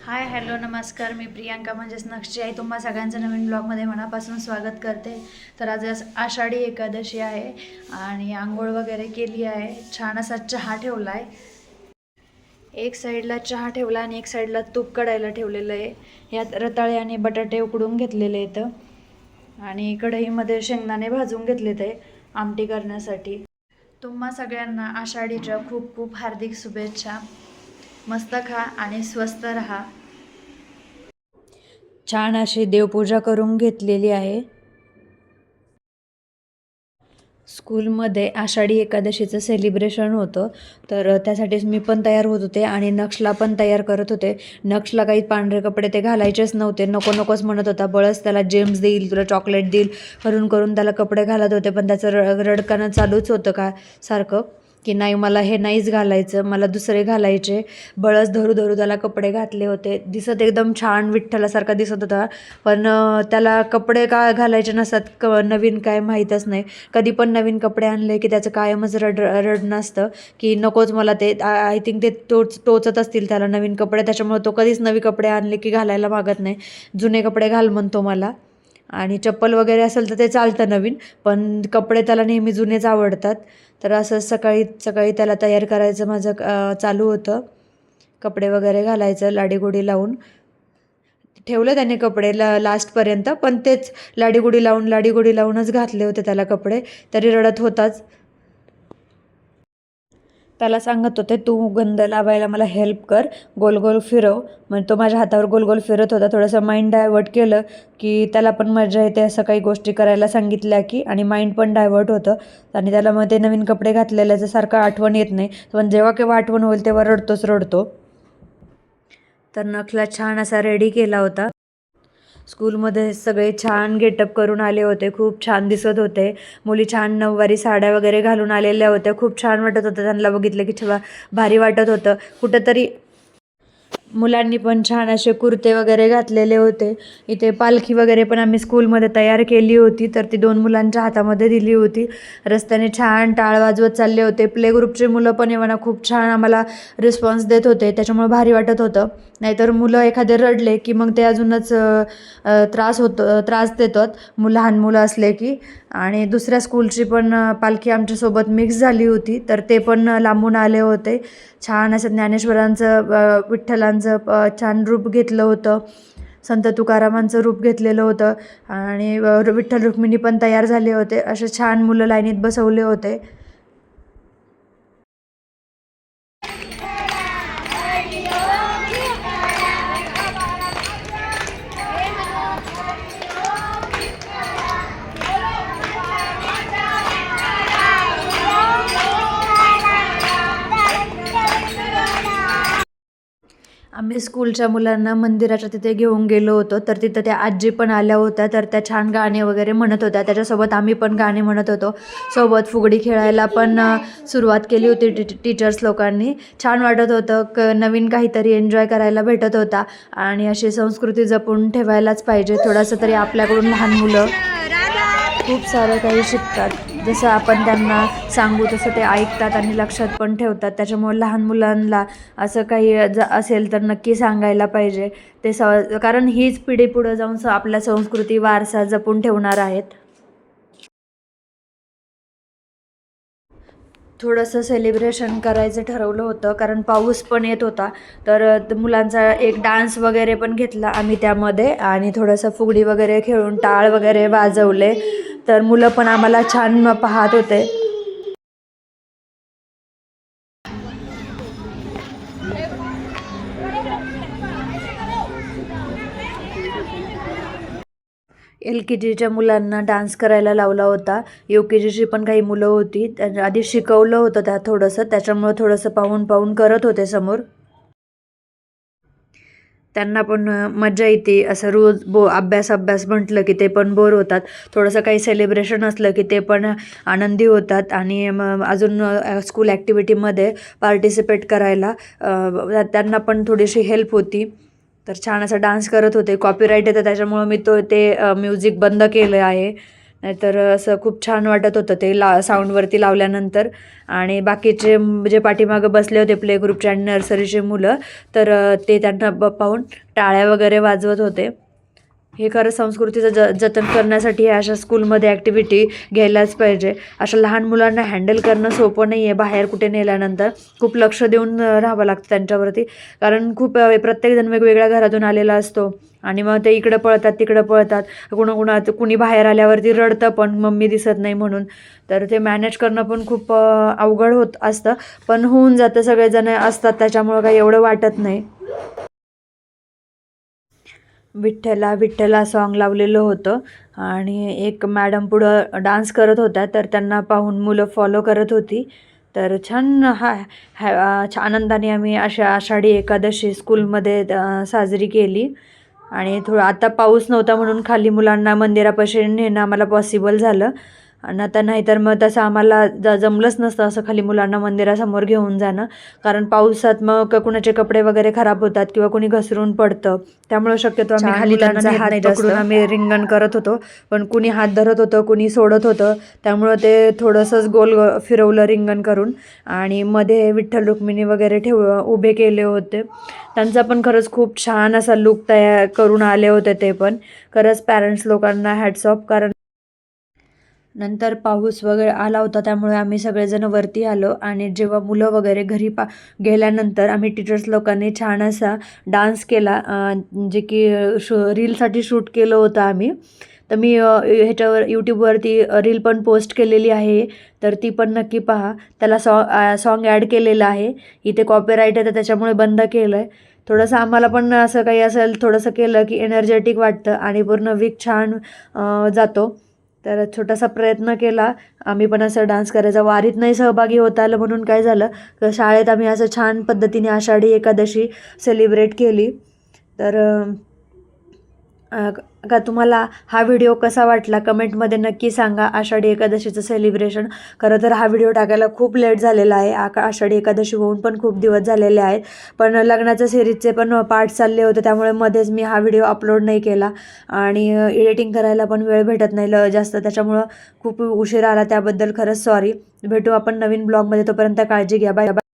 Hi hello नमस्कार. मी प्रियांका म्हणजेच नक्षी आहे. तुम्हा सगळ्यांचं नवीन ब्लॉगमध्ये मनापासून स्वागत करते. तर आज आषाढी एकादशी आहे आणि आंघोळ वगैरे केली आहे. छान असा चहा ठेवला आहे. एक साईडला चहा ठेवला आणि एक साईडला तूप कढायला ठेवलेलं आहे. यात रताळे आणि बटाटे उकडून घेतलेले आहेत आणि कढईमध्ये शेंगदाणे भाजून घेतले ते आमटी करण्यासाठी. तुम्हा सगळ्यांना आषाढीच्या खूप खूप हार्दिक शुभेच्छा. मस्त खा आणि स्वस्त राहा. छान अशी देवपूजा करून घेतलेली आहे. स्कूलमध्ये आषाढी एकादशीचं सेलिब्रेशन होतं, तर त्यासाठीच मी पण तयार होत होते आणि नक्षला पण तयार करत होते. नक्षला काही पांढरे कपडे ते घालायचेच नव्हते, नको नकोच म्हणत होता. बळच त्याला जेम्स देईल, तुला चॉकलेट देईल करून करून त्याला कपडे घालत होते, पण त्याचं रडकानं चालूच होतं का सारखं की नाही मला हे नाहीच घालायचं, मला दुसरे घालायचे. बळच धरू धरू त्याला कपडे घातले होते. दिसत एकदम छान विठ्ठलासारखा दिसत होता, पण त्याला कपडे का घालायचे नसतात, नवीन काय माहीतच नाही. कधी पण नवीन कपडे आणले की त्याचं कायमच रडणं असतं की नकोच मला ते. आय थिंक ते टोचत असतील त्याला नवीन कपडे, त्याच्यामुळे तो कधीच नवीन कपडे आणले की घालायला मागत नाही. जुने कपडे घाल म्हणतो मला. आणि चप्पल वगैरे असेल तर ते चालतं नवीन, पण कपडे त्याला नेहमी जुनेच आवडतात. तर असं सकाळी सकाळी त्याला तयार करायचं माझं चालू होतं. कपडे वगैरे घालायचं लाडीगोडी लावून ठेवलं त्याने कपडे लास्टपर्यंत, पण तेच लाडीगोडी लावूनच घातले होते त्याला कपडे, तरी रडत होताच. त्याला सांगत होते तू गंध लावायला मला हेल्प कर, गोल गोल फिरव. मग तो माझ्या हातावर गोल गोल फिरत होता. थोडंसं माइंड डायवर्ट केलं की त्याला पण मजा येते. असं काही गोष्टी करायला सांगितल्या की, आणि माइंड पण डायवर्ट होतं. आणि त्याला मग ते नवीन कपडे घातलेल्याचं सारखं आठवण येत नाही, पण जेव्हा केव्हा आठवण होईल तेव्हा रडतो. तर नखला छान असा रेडी केला होता. स्कूलमध्ये सगळे छान गेटअप करून आले होते, खूप छान दिसत होते. मुली छान नऊवारी साड्या वगैरे घालून आलेल्या होत्या. खूप छान वाटत होतं. त्यांना बघितलं की छवा भारी वाटत होतं. कुठंतरी मुलांनी पण छान असे कुर्ते वगैरे घातलेले होते. इथे पालखी वगैरे पण आम्ही स्कूलमध्ये तयार केली होती, तर ती 2 मुलांच्या हातामध्ये दिली होती. रस्त्याने छान टाळ वाजवत चालले होते. प्ले ग्रुपचे मुलं पण येवाना खूप छान आम्हाला रिस्पॉन्स देत होते, त्याच्यामुळे भारी वाटत होतं. नाहीतर मुलं एखादे रडले की मग ते अजूनच त्रास देतात लहान मुलं असले की. आणि दुसऱ्या स्कूलची पण पालखी आमच्यासोबत मिक्स झाली होती, तर ते पण लांबून आले होते. छान असं ज्ञानेश्वरांचं विठ्ठलांचं छान रूप घेतलं होतं. संत तुकारामांचं रूप घेतलेलं होतं आणि विठ्ठल रुक्मिणी पण तयार झाले होते. असे छान मुलं लाईनीत बसवले होते. आम्ही स्कूलच्या मुलांना मंदिराच्या तिथे घेऊन गेलो होतो, तर तिथं त्या आजी पण आल्या होत्या. तर त्या छान गाणे वगैरे म्हणत होत्या. त्याच्यासोबत आम्ही पण गाणे म्हणत होतो. सोबत फुगडी खेळायला पण सुरुवात केली होती टीचर्स लोकांनी. छान वाटत होतं. नवीन काहीतरी एन्जॉय करायला भेटत होता. आणि अशी संस्कृती जपून ठेवायलाच पाहिजे. थोडंसं तरी आपल्याकडून लहान मुलं खूप सारं काही शिकतात. जसं आपण त्यांना सांगू तसं ते ऐकतात आणि लक्षात पण ठेवतात. त्याच्यामुळे लहान मुलांना असं काही असेल तर नक्की सांगायला पाहिजे. कारण हीच पिढी पुढं जाऊन आपल्या संस्कृती वारसा जपून ठेवणार आहेत. थोडंसं सेलिब्रेशन करायचं ठरवलं होतं, कारण पाऊस पण येत होता. तर मुलांचा एक डान्स वगैरे पण घेतला आम्ही त्यामध्ये, आणि थोडंसं फुगडी वगैरे खेळून टाळ वगैरे वाजवले. तर मुलं पण आम्हाला छान पाहत होते. LKGच्या मुलांना डान्स करायला लावला होता. UKGची पण काही मुलं होती, त्यांच्या आधी शिकवलं होतं त्या थोडंसं, त्याच्यामुळं थोडंसं पाहून पाहून करत होते समोर. त्यांना पण मजा येते. असं रोज अभ्यास म्हटलं की ते पण बोर होतात. थोडंसं काही सेलिब्रेशन असलं की ते पण आनंदी होतात. आणि मग अजून स्कूल ॲक्टिव्हिटीमध्ये पार्टिसिपेट करायला त्यांना पण थोडीशी हेल्प होती. तर छान असा डान्स करत होते. कॉपीराईट येतं त्याच्यामुळं मी ते म्युझिक बंद केलं आहे, नाहीतर असं खूप छान वाटत होतं ते साऊंडवरती लावल्यानंतर. आणि बाकीचे जे पाठीमागं बसले होते प्ले ग्रुपचे आणि नर्सरीचे मुलं, तर ते त्यांना पाहून टाळ्या वगैरे वाजवत होते. हे खरं संस्कृतीचं जतन करण्यासाठी अशा स्कूलमध्ये ॲक्टिव्हिटी घ्यायलाच पाहिजे. अशा लहान मुलांना हँडल करणं सोपं नाही आहे. बाहेर कुठे नेल्यानंतर खूप लक्ष देऊन राहावं लागतं त्यांच्यावरती, कारण खूप प्रत्येकजण वेगवेगळ्या घरातून आलेला असतो आणि मग ते इकडं पळतात तिकडं पळतात. कुणी बाहेर आल्यावरती रडतं पण मम्मी दिसत नाही म्हणून. तर ते मॅनेज करणं पण खूप अवघड होत असतं, पण होऊन जातं. सगळेजण असतात त्याच्यामुळं काही एवढं वाटत नाही. विठ्ठला विठ्ठला सॉन्ग लावलेलं होतं आणि एक मॅडम पुढं डान्स करत होत्या, तर त्यांना पाहून मुलं फॉलो करत होती. तर छान आनंदाने आम्ही आषाढी एकादशी स्कूलमध्ये साजरी केली. आणि आता पाऊस नव्हता म्हणून खाली मुलांना मंदिरापाशी नेणं आम्हाला पॉसिबल झालं. आणि आता नाहीतर मग तसं आम्हाला जमलंच नसतं असं खाली मुलांना मंदिरासमोर घेऊन जाणं, कारण पावसात मग कुणाचे कपडे वगैरे खराब होतात किंवा कुणी घसरून पडतं. त्यामुळं शक्यतो आम्ही खाली त्यांचा हात पकडून आम्ही रिंगण करत होतो, पण कुणी हात धरत होतं, कुणी सोडत होतं. त्यामुळं ते थोडंसंच गोल फिरवलं रिंगण करून आणि मध्ये विठ्ठल रुक्मिणी वगैरे उभे केले होते. त्यांचा पण खरंच खूप छान असा लूक तयार करून आले होते ते पण. खरंच पॅरेंट्स लोकांना हॅट्स ऑफ, कारण नंतर पाऊस वगैरे आला होता त्यामुळे आम्ही सगळेजण वरती आलो. आणि जेव्हा मुलं वगैरे घरी गेल्यानंतर आम्ही टीचर्स लोकांनी छान असा डान्स केला, जे की रीलसाठी शूट केलं होतं आम्ही. तर मी ह्याच्यावर यूट्यूबवरती रील पण पोस्ट केलेली आहे, तर ती पण नक्की पहा. त्याला सॉन्ग ॲड केलेलं आहे. इथे कॉपीराईट आहे तर त्याच्यामुळे बंद केलं आहे. थोडंसं आम्हाला पण असं काही असेल थोडंसं केलं की एनर्जेटिक वाटतं आणि पूर्ण वीक छान जातो. तर छोटासा प्रयत्न केला आम्ही पण असं डान्स करायचा. वारीत नाही सहभागी होता आलं म्हणून काय झालं, तर शाळेत आम्ही असं छान पद्धतीने आषाढी एकादशी सेलिब्रेट केली. तर का तुम्हाला हा व्हिडिओ कसा वाटला कमेंटमध्ये नक्की सांगा. आषाढी एकादशीचं सेलिब्रेशन, खरं तर हा व्हिडिओ टाकायला खूप लेट झालेला आहे. आषाढी एकादशी होऊन पण खूप दिवस झालेले आहेत, पण लग्नाच्या सिरीजचे पण पार्ट चालले होते त्यामुळे मध्येच मी हा व्हिडिओ अपलोड नाही केला. आणि एडिटिंग करायला पण वेळ भेटत नाही जास्त, त्याच्यामुळं खूप उशीर आला. त्याबद्दल खरंच सॉरी. भेटू आपण नवीन ब्लॉगमध्ये, तोपर्यंत काळजी घ्या. Bye bye.